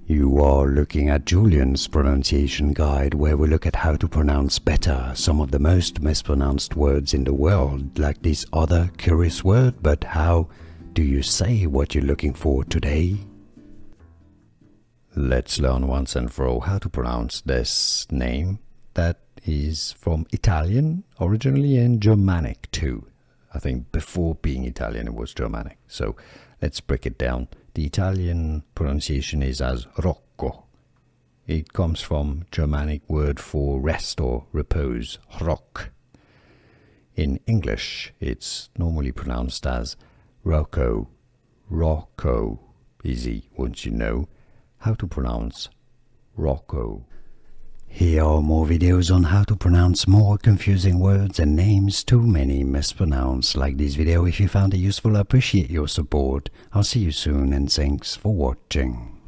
You are looking at Julian's pronunciation guide, where we look at how to pronounce better some of the most mispronounced words in the world, like this other curious word. But how do you say what you're looking for today? Let's learn once and for all how to pronounce this name that is from Italian originally and Germanic too. I think before being Italian it was Germanic. So let's break it down. The Italian pronunciation is as Rocco. It comes from Germanic word for rest or repose, rock. In English, it's normally pronounced as Rocco. Rocco. Easy once you know how to pronounce Rocco. Here are more videos on how to pronounce more confusing words and names too many mispronounced. Like this video if you found it useful. I appreciate your support. I'll see you soon and thanks for watching.